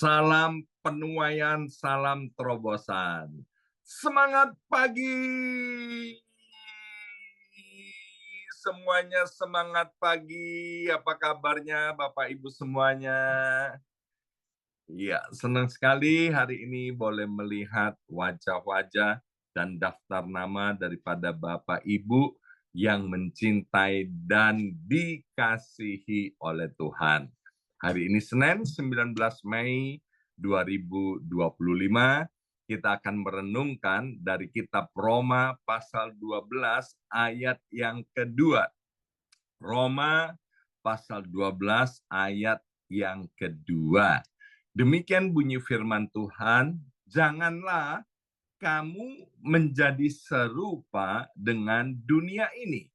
Salam penuaian, salam terobosan. Semangat pagi! Semuanya semangat pagi. Apa kabarnya Bapak Ibu semuanya? Iya, senang sekali hari ini boleh melihat wajah-wajah dan daftar nama daripada Bapak Ibu yang mencintai dan dikasihi oleh Tuhan. Hari ini Senin 19 Mei 2025, kita akan merenungkan dari kitab Roma pasal 12 ayat yang kedua. Roma pasal 12 ayat yang kedua. Demikian bunyi firman Tuhan, janganlah kamu menjadi serupa dengan dunia ini,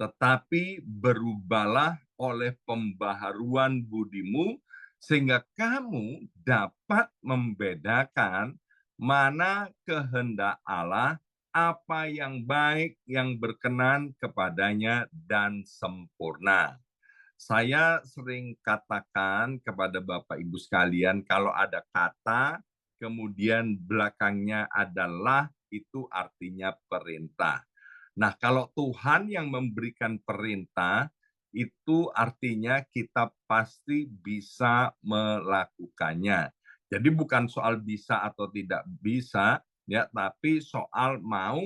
tetapi berubahlah oleh pembaharuan budimu, sehingga kamu dapat membedakan mana kehendak Allah, apa yang baik, yang berkenan kepadanya, dan sempurna. Saya sering katakan kepada Bapak Ibu sekalian, kalau ada kata, kemudian belakangnya adalah, itu artinya perintah. Nah, kalau Tuhan yang memberikan perintah, itu artinya kita pasti bisa melakukannya. Jadi bukan soal bisa atau tidak bisa, ya, tapi soal mau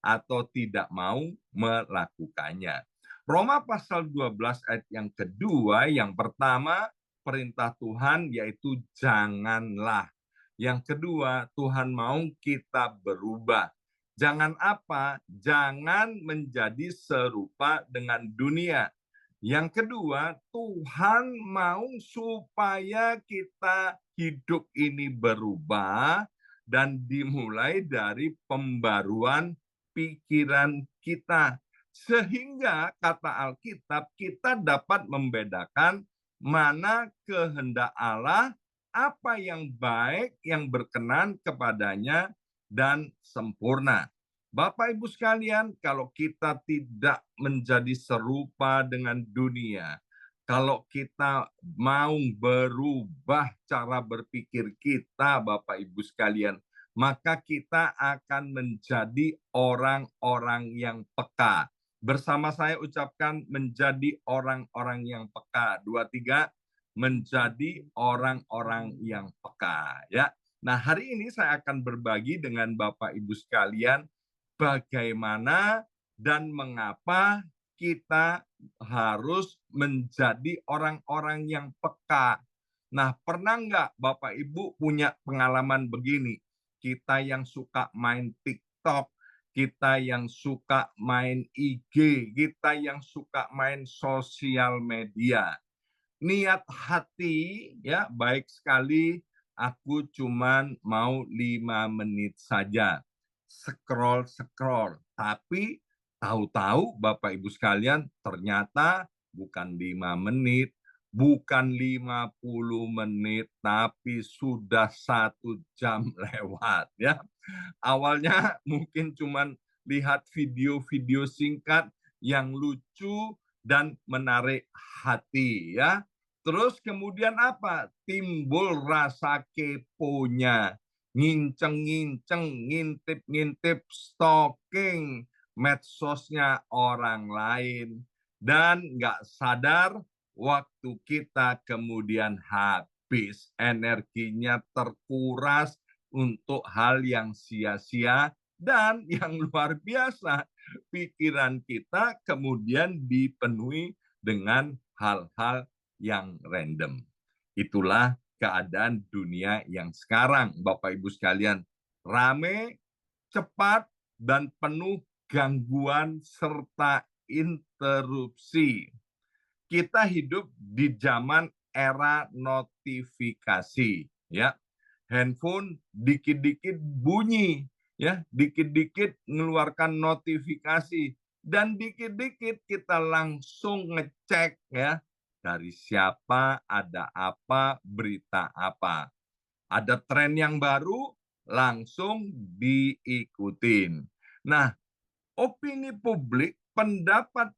atau tidak mau melakukannya. Roma pasal 12 ayat yang kedua, yang pertama perintah Tuhan yaitu janganlah. Yang kedua, Tuhan mau kita berubah. Jangan apa? Jangan menjadi serupa dengan dunia. Yang kedua, Tuhan mau supaya kita hidup ini berubah dan dimulai dari pembaruan pikiran kita. Sehingga kata Alkitab kita dapat membedakan mana kehendak Allah, apa yang baik, yang berkenan kepadanya, dan sempurna. Bapak Ibu sekalian, kalau kita tidak menjadi serupa dengan dunia, kalau kita mau berubah cara berpikir kita, Bapak Ibu sekalian, maka kita akan menjadi orang-orang yang peka. Bersama saya ucapkan menjadi orang-orang yang peka. 2, 3, menjadi orang-orang yang peka. Ya. Nah, hari ini saya akan berbagi dengan Bapak Ibu sekalian bagaimana dan mengapa kita harus menjadi orang-orang yang peka. Nah, pernah nggak Bapak Ibu punya pengalaman begini? Kita yang suka main TikTok, kita yang suka main IG, kita yang suka main sosial media. Niat hati ya baik sekali, aku cuman mau 5 menit saja scroll, tapi tahu-tahu Bapak Ibu sekalian ternyata bukan 5 menit, bukan 50 menit, tapi sudah 1 jam lewat ya. Awalnya mungkin cuman lihat video-video singkat yang lucu dan menarik hati ya. Terus kemudian apa? Timbul rasa keponya. Nginceng-nginceng, ngintip-ngintip, stalking medsosnya orang lain. Dan nggak sadar waktu kita kemudian habis. Energinya terkuras untuk hal yang sia-sia dan yang luar biasa. Pikiran kita kemudian dipenuhi dengan hal-hal yang random. Itulah keadaan dunia yang sekarang, Bapak Ibu sekalian. Rame, cepat, dan penuh gangguan serta interupsi. Kita hidup di zaman era notifikasi, ya. Handphone dikit-dikit bunyi, ya, dikit-dikit mengeluarkan notifikasi, dan dikit-dikit kita langsung ngecek ya, dari siapa, ada apa, berita apa. Ada tren yang baru, langsung diikutin. Nah, opini publik, pendapat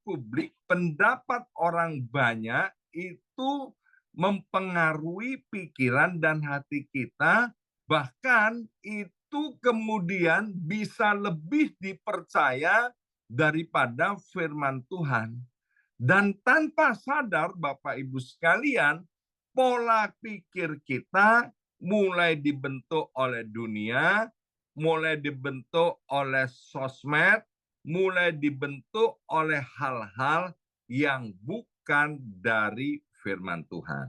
orang banyak itu mempengaruhi pikiran dan hati kita, bahkan itu kemudian bisa lebih dipercaya daripada firman Tuhan. Dan tanpa sadar, Bapak Ibu sekalian, pola pikir kita mulai dibentuk oleh dunia, mulai dibentuk oleh sosmed, mulai dibentuk oleh hal-hal yang bukan dari firman Tuhan.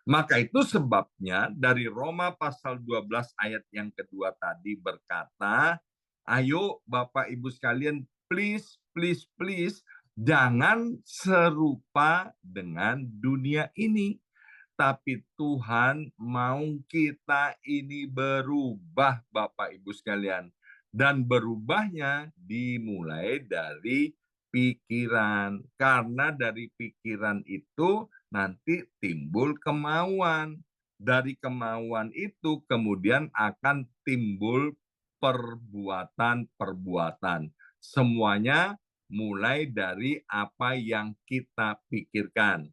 Maka itu sebabnya dari Roma pasal 12 ayat yang kedua tadi berkata, ayo Bapak Ibu sekalian, please, please, please, jangan serupa dengan dunia ini. Tapi Tuhan mau kita ini berubah Bapak Ibu sekalian. Dan berubahnya dimulai dari pikiran. Karena dari pikiran itu nanti timbul kemauan. Dari kemauan itu kemudian akan timbul perbuatan-perbuatan. Semuanya mulai dari apa yang kita pikirkan.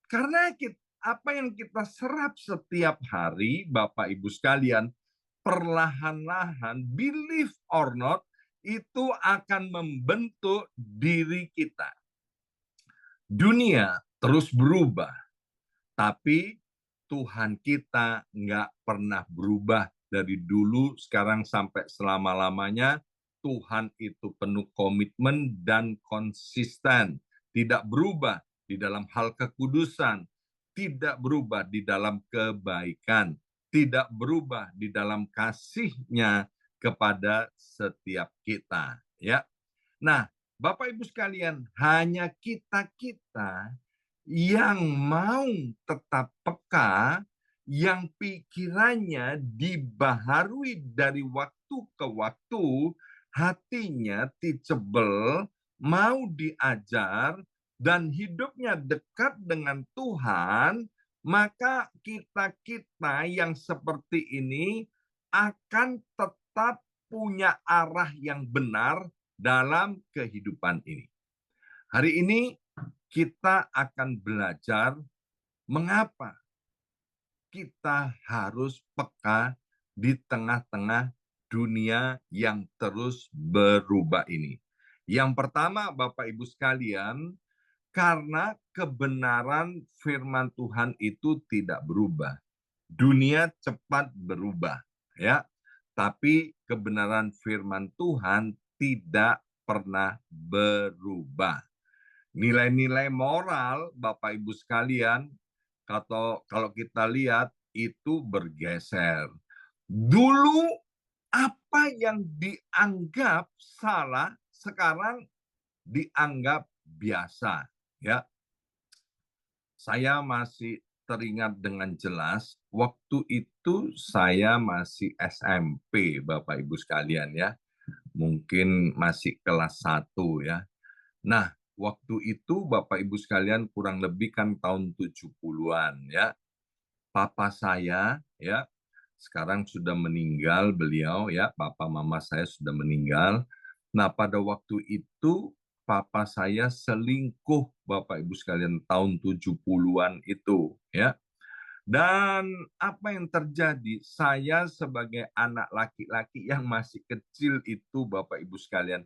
Karena apa yang kita serap setiap hari, Bapak Ibu sekalian, perlahan-lahan, believe or not, itu akan membentuk diri kita. Dunia terus berubah, tapi Tuhan kita nggak pernah berubah dari dulu, sekarang sampai selama-lamanya. Tuhan itu penuh komitmen dan konsisten, tidak berubah di dalam hal kekudusan, tidak berubah di dalam kebaikan, tidak berubah di dalam kasih-Nya kepada setiap kita. Ya, nah, Bapak Ibu sekalian, hanya kita-kita yang mau tetap peka, yang pikirannya dibaharui dari waktu ke waktu, hatinya teachable, mau diajar, dan hidupnya dekat dengan Tuhan, maka kita-kita yang seperti ini akan tetap punya arah yang benar dalam kehidupan ini. Hari ini kita akan belajar mengapa kita harus peka di tengah-tengah dunia yang terus berubah ini. Yang pertama, Bapak Ibu sekalian, karena kebenaran firman Tuhan itu tidak berubah. Dunia cepat berubah, ya. Tapi kebenaran firman Tuhan tidak pernah berubah. Nilai-nilai moral, Bapak Ibu sekalian, kalau kita lihat itu bergeser. Dulu apa yang dianggap salah sekarang dianggap biasa, ya. Saya masih teringat dengan jelas waktu itu saya masih SMP, Bapak Ibu sekalian, ya. Mungkin masih kelas 1, ya. Nah, waktu itu Bapak Ibu sekalian kurang lebih kan tahun 70-an, ya. Papa saya, ya, sekarang sudah meninggal beliau, ya. Papa mama saya sudah meninggal. Nah, pada waktu itu papa saya selingkuh, Bapak Ibu sekalian, tahun 70-an itu, ya. Dan apa yang terjadi? Saya sebagai anak laki-laki yang masih kecil itu, Bapak Ibu sekalian,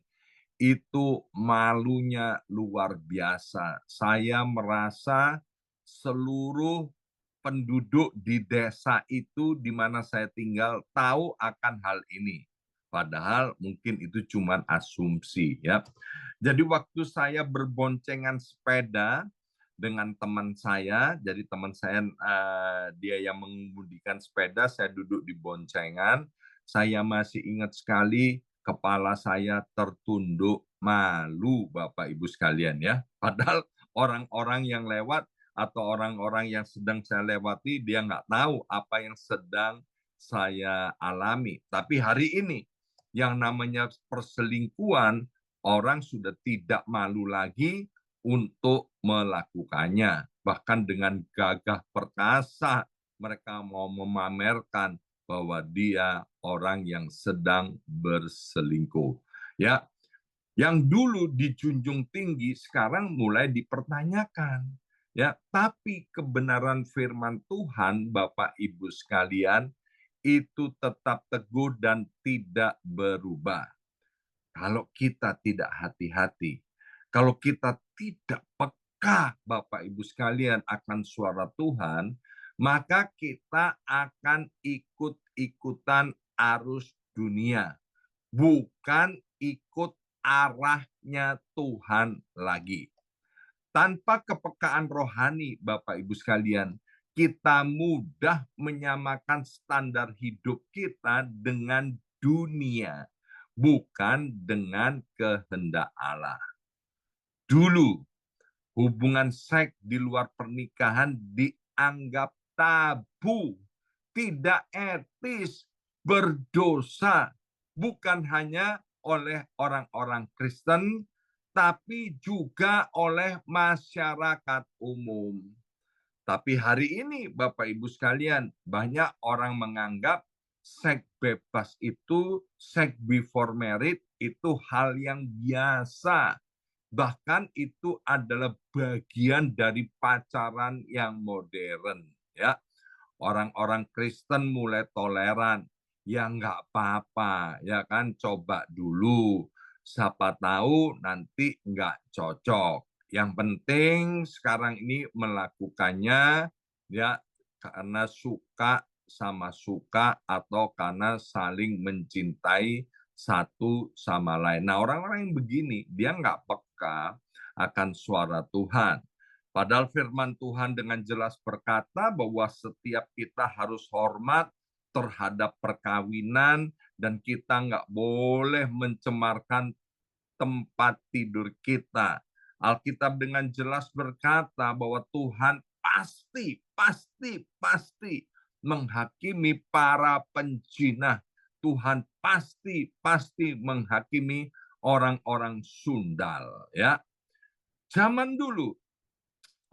itu malunya luar biasa. Saya merasa seluruh penduduk di desa itu di mana saya tinggal tahu akan hal ini. Padahal mungkin itu cuma asumsi, ya. Jadi waktu saya berboncengan sepeda dengan teman saya, jadi teman saya dia yang mengemudikan sepeda, saya duduk di boncengan. Saya masih ingat sekali kepala saya tertunduk malu, Bapak Ibu sekalian, ya. Padahal orang-orang yang lewat atau orang-orang yang sedang saya lewati, dia nggak tahu apa yang sedang saya alami. Tapi hari ini, yang namanya perselingkuhan, orang sudah tidak malu lagi untuk melakukannya. Bahkan dengan gagah perkasa, mereka mau memamerkan bahwa dia orang yang sedang berselingkuh. Ya, yang dulu dijunjung tinggi, sekarang mulai dipertanyakan. Ya, tapi kebenaran firman Tuhan, Bapak Ibu sekalian, itu tetap teguh dan tidak berubah. Kalau kita tidak hati-hati, kalau kita tidak peka, Bapak Ibu sekalian, akan suara Tuhan, maka kita akan ikut-ikutan arus dunia, bukan ikut arahnya Tuhan lagi. Tanpa kepekaan rohani, Bapak Ibu sekalian, kita mudah menyamakan standar hidup kita dengan dunia, bukan dengan kehendak Allah. Dulu, hubungan seks di luar pernikahan dianggap tabu, tidak etis, berdosa, bukan hanya oleh orang-orang Kristen, tapi juga oleh masyarakat umum. Tapi hari ini, Bapak Ibu sekalian, banyak orang menganggap seks bebas itu, seks before marriage itu hal yang biasa. Bahkan itu adalah bagian dari pacaran yang modern. Ya, orang-orang Kristen mulai toleran. Ya nggak apa-apa, ya kan, coba dulu. Siapa tahu nanti nggak cocok. Yang penting sekarang ini melakukannya ya karena suka sama suka atau karena saling mencintai satu sama lain. Nah, orang-orang yang begini, dia nggak peka akan suara Tuhan. Padahal firman Tuhan dengan jelas berkata bahwa setiap kita harus hormat terhadap perkawinan dan kita nggak boleh mencemarkan tempat tidur kita. Alkitab dengan jelas berkata bahwa Tuhan pasti menghakimi para penjinah. Tuhan pasti menghakimi orang-orang sundal. Ya, zaman dulu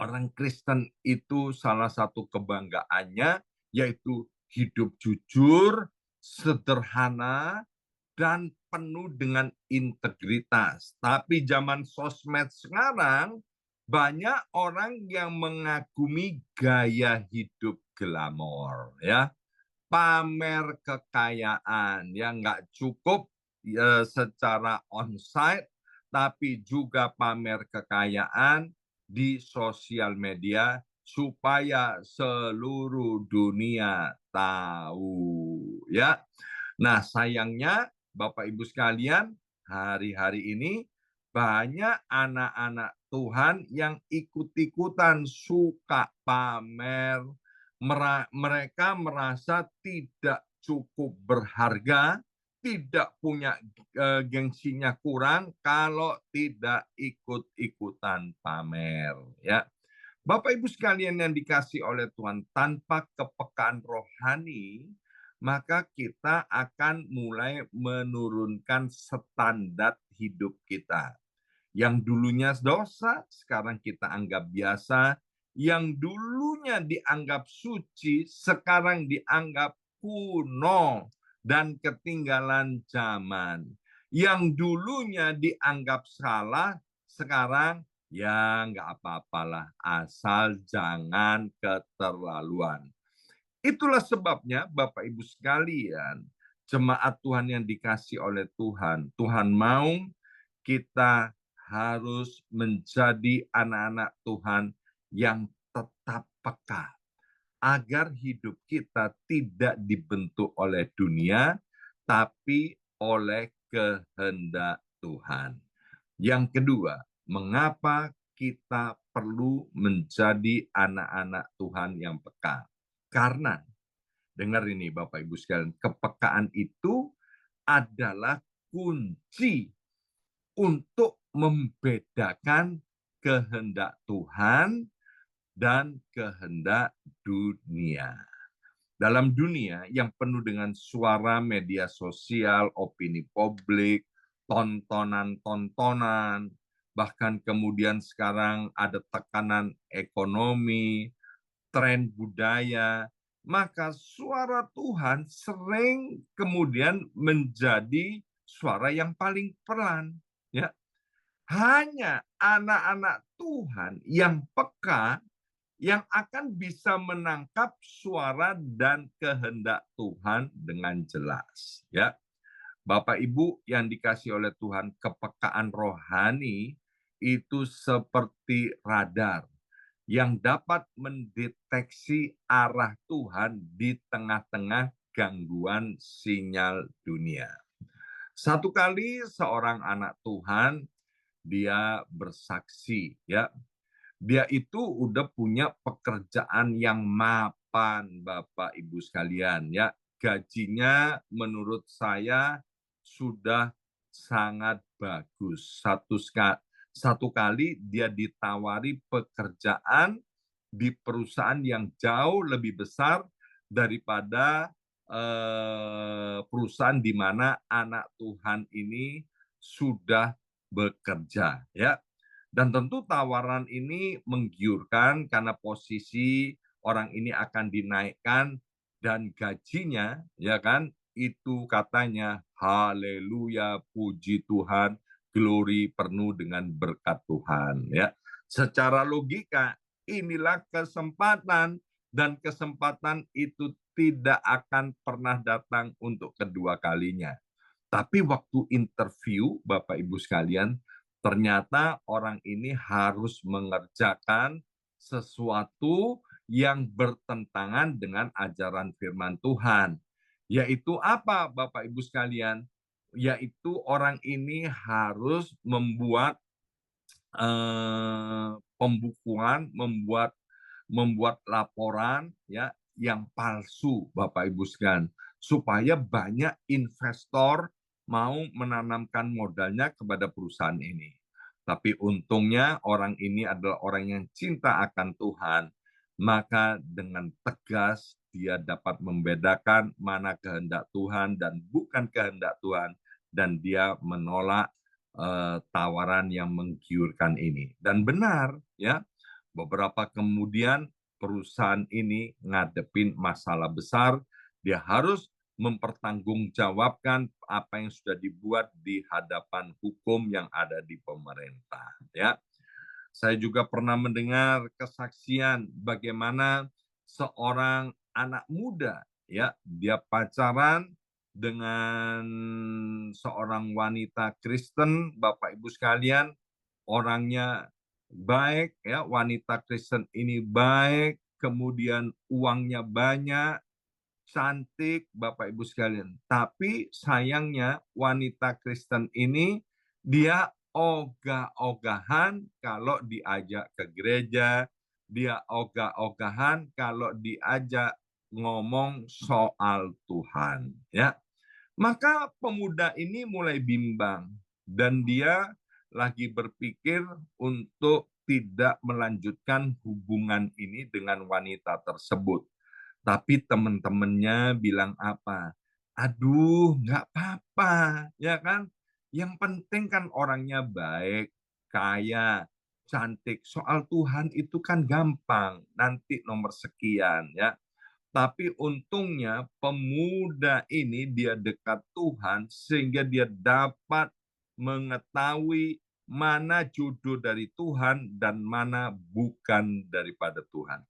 orang Kristen itu salah satu kebanggaannya yaitu hidup jujur, sederhana, dan penuh dengan integritas. Tapi zaman sosmed sekarang, banyak orang yang mengagumi gaya hidup glamor, ya, pamer kekayaan yang nggak cukup secara onsite, tapi juga pamer kekayaan di sosial media supaya seluruh dunia tahu, ya. Nah, sayangnya Bapak Ibu sekalian, hari-hari ini banyak anak-anak Tuhan yang ikut-ikutan suka pamer. Mereka merasa tidak cukup berharga, tidak punya gengsinya kurang kalau tidak ikut-ikutan pamer. Ya, Bapak Ibu sekalian yang dikasih oleh Tuhan, tanpa kepekaan rohani, maka kita akan mulai menurunkan standar hidup kita. Yang dulunya dosa, sekarang kita anggap biasa. Yang dulunya dianggap suci, sekarang dianggap kuno dan ketinggalan zaman. Yang dulunya dianggap salah, sekarang ya nggak apa-apalah, asal jangan keterlaluan. Itulah sebabnya Bapak Ibu sekalian, jemaat Tuhan yang dikasih oleh Tuhan, Tuhan mau kita harus menjadi anak-anak Tuhan yang tetap peka, agar hidup kita tidak dibentuk oleh dunia, tapi oleh kehendak Tuhan. Yang kedua, mengapa kita perlu menjadi anak-anak Tuhan yang peka? Karena, dengar ini Bapak Ibu sekalian, kepekaan itu adalah kunci untuk membedakan kehendak Tuhan dan kehendak dunia. Dalam dunia yang penuh dengan suara media sosial, opini publik, tontonan-tontonan, bahkan kemudian sekarang ada tekanan ekonomi, tren budaya, maka suara Tuhan sering kemudian menjadi suara yang paling pelan. Ya, hanya anak-anak Tuhan yang peka yang akan bisa menangkap suara dan kehendak Tuhan dengan jelas. Ya, Bapak Ibu yang dikasih oleh Tuhan, kepekaan rohani itu seperti radar yang dapat mendeteksi arah Tuhan di tengah-tengah gangguan sinyal dunia. Satu kali seorang anak Tuhan dia bersaksi, ya, dia itu udah punya pekerjaan yang mapan, Bapak Ibu sekalian, ya. Gajinya menurut saya sudah sangat bagus. Satu kali dia ditawari pekerjaan di perusahaan yang jauh lebih besar daripada perusahaan di mana anak Tuhan ini sudah bekerja, ya. Dan tentu tawaran ini menggiurkan karena posisi orang ini akan dinaikkan dan gajinya, ya kan, itu katanya haleluya, puji Tuhan, glory penuh dengan berkat Tuhan, ya. Secara logika inilah kesempatan, dan kesempatan itu tidak akan pernah datang untuk kedua kalinya. Tapi waktu interview, Bapak Ibu sekalian, ternyata orang ini harus mengerjakan sesuatu yang bertentangan dengan ajaran firman Tuhan. Yaitu apa, Bapak Ibu sekalian? Yaitu orang ini harus membuat pembukuan, membuat laporan, ya, yang palsu, Bapak Ibu sekalian, supaya banyak investor mau menanamkan modalnya kepada perusahaan ini. Tapi untungnya orang ini adalah orang yang cinta akan Tuhan, maka dengan tegas dia dapat membedakan mana kehendak Tuhan dan bukan kehendak Tuhan, dan dia menolak tawaran yang menggiurkan ini. Dan benar, ya, beberapa kemudian perusahaan ini ngadepin masalah besar, dia harus mempertanggungjawabkan apa yang sudah dibuat di hadapan hukum yang ada di pemerintah, ya. Saya juga pernah mendengar kesaksian bagaimana seorang anak muda, ya, dia pacaran dengan seorang wanita Kristen, Bapak Ibu sekalian, orangnya baik, ya, wanita Kristen ini baik, kemudian uangnya banyak, cantik, Bapak Ibu sekalian. Tapi sayangnya wanita Kristen ini dia ogah-ogahan kalau diajak ke gereja, dia ogah-ogahan kalau diajak ngomong soal Tuhan, ya. Maka pemuda ini mulai bimbang dan dia lagi berpikir untuk tidak melanjutkan hubungan ini dengan wanita tersebut. Tapi teman-temannya bilang apa? Aduh, nggak apa-apa, ya kan? Yang penting kan orangnya baik, kaya, cantik. Soal Tuhan itu kan gampang, nanti nomor sekian, ya. Tapi untungnya pemuda ini dia dekat Tuhan sehingga dia dapat mengetahui mana jodoh dari Tuhan dan mana bukan daripada Tuhan.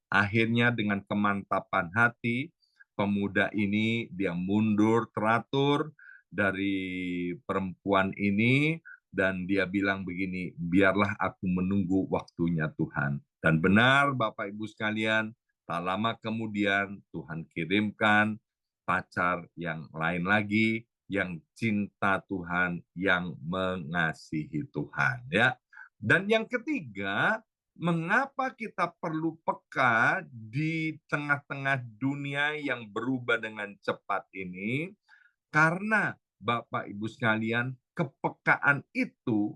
Akhirnya dengan kemantapan hati, pemuda ini dia mundur teratur dari perempuan ini dan dia bilang begini, biarlah aku menunggu waktunya Tuhan. Dan benar Bapak Ibu sekalian, tak lama kemudian Tuhan kirimkan pacar yang lain lagi, yang cinta Tuhan, yang mengasihi Tuhan, ya. Dan yang ketiga, mengapa kita perlu peka di tengah-tengah dunia yang berubah dengan cepat ini? Karena Bapak Ibu sekalian, kepekaan itu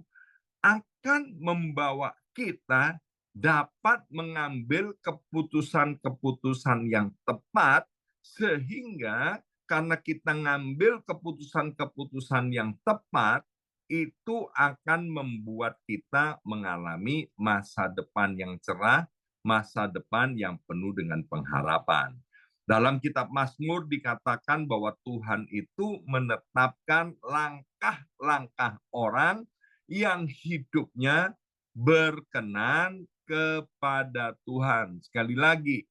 akan membawa kita dapat mengambil keputusan-keputusan yang tepat, sehingga karena kita ngambil keputusan-keputusan yang tepat, itu akan membuat kita mengalami masa depan yang cerah, masa depan yang penuh dengan pengharapan. Dalam kitab Mazmur dikatakan bahwa Tuhan itu menetapkan langkah-langkah orang yang hidupnya berkenan kepada Tuhan. Sekali lagi,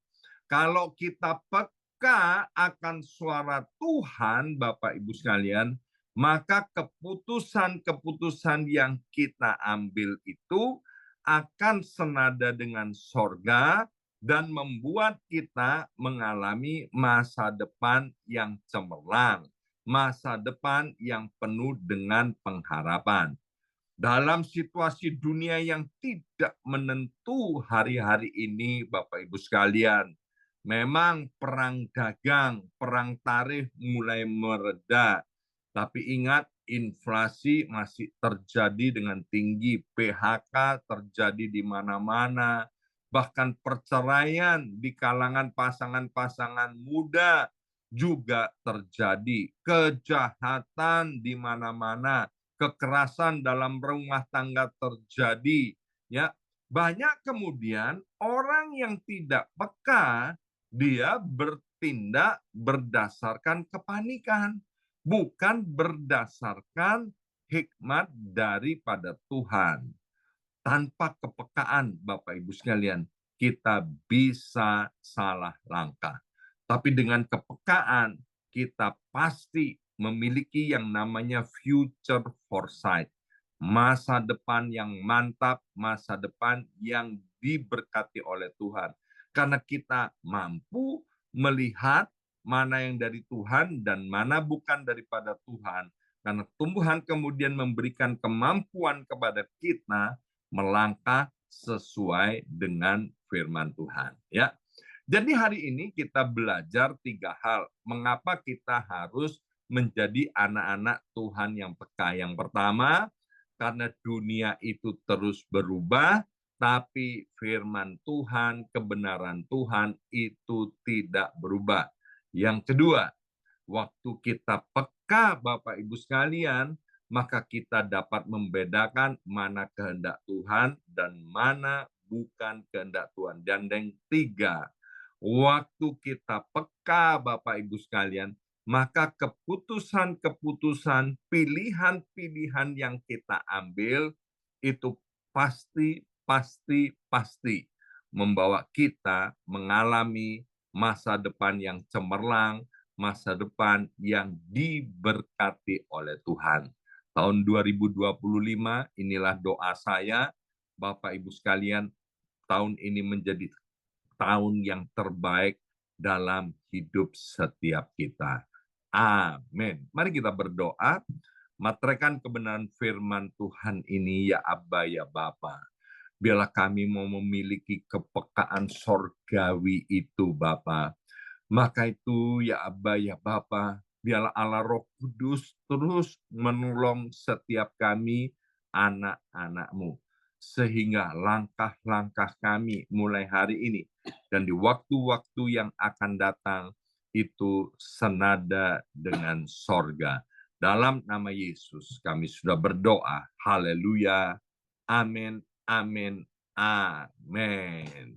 kalau kita peka akan suara Tuhan, Bapak Ibu sekalian, maka keputusan-keputusan yang kita ambil itu akan senada dengan sorga dan membuat kita mengalami masa depan yang cemerlang, masa depan yang penuh dengan pengharapan. Dalam situasi dunia yang tidak menentu hari-hari ini, Bapak Ibu sekalian, memang perang dagang, perang tarif mulai mereda. Tapi ingat, inflasi masih terjadi dengan tinggi, PHK terjadi di mana-mana, bahkan perceraian di kalangan pasangan-pasangan muda juga terjadi, kejahatan di mana-mana, kekerasan dalam rumah tangga terjadi, ya. Banyak kemudian orang yang tidak peka, dia bertindak berdasarkan kepanikan, bukan berdasarkan hikmat daripada Tuhan. Tanpa kepekaan, Bapak Ibu sekalian, kita bisa salah langkah. Tapi dengan kepekaan, kita pasti memiliki yang namanya future foresight. Masa depan yang mantap, masa depan yang diberkati oleh Tuhan. Karena kita mampu melihat mana yang dari Tuhan dan mana bukan daripada Tuhan. Karena Tuhan kemudian memberikan kemampuan kepada kita melangkah sesuai dengan firman Tuhan. Ya, jadi hari ini kita belajar 3 hal. Mengapa kita harus menjadi anak-anak Tuhan yang peka? Yang pertama, karena dunia itu terus berubah, tapi firman Tuhan, kebenaran Tuhan itu tidak berubah. Yang kedua, waktu kita peka, Bapak Ibu sekalian, maka kita dapat membedakan mana kehendak Tuhan dan mana bukan kehendak Tuhan. Dan yang tiga, waktu kita peka, Bapak Ibu sekalian, maka keputusan-keputusan, pilihan-pilihan yang kita ambil itu pasti membawa kita mengalami masa depan yang cemerlang, masa depan yang diberkati oleh Tuhan. Tahun 2025 inilah doa saya, Bapak Ibu sekalian, tahun ini menjadi tahun yang terbaik dalam hidup setiap kita. Amin. Mari kita berdoa, materaikan kebenaran firman Tuhan ini, ya Abba, ya Bapa. Biarlah kami mau memiliki kepekaan sorgawi itu, Bapa. Maka itu, ya Abba, ya Bapa, biarlah Allah Roh Kudus terus menolong setiap kami, anak-anak-Mu. Sehingga langkah-langkah kami mulai hari ini dan di waktu-waktu yang akan datang itu senada dengan sorga. Dalam nama Yesus kami sudah berdoa. Haleluya. Amin, amin, amin.